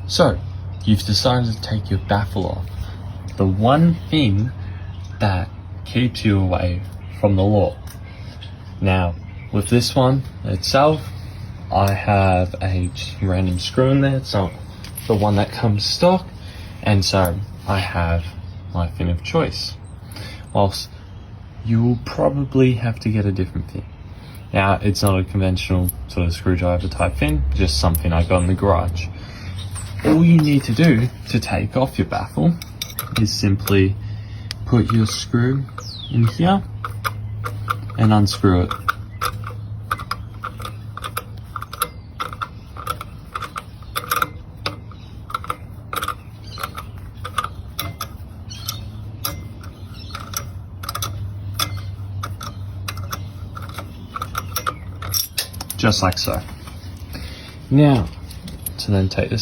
So, you've decided to take your baffle off. The one thing that keeps you away from the law. Now, with this one itself, I have a random screw in there. It's not the one that comes stock, and so I have my fin of choice. Whilst you will probably have to get a different fin. Now, it's not a conventional sort of screwdriver type fin, just something I got in the garage. All you need to do to take off your baffle is simply put your screw in here and unscrew it. Just like so. Now, to then take this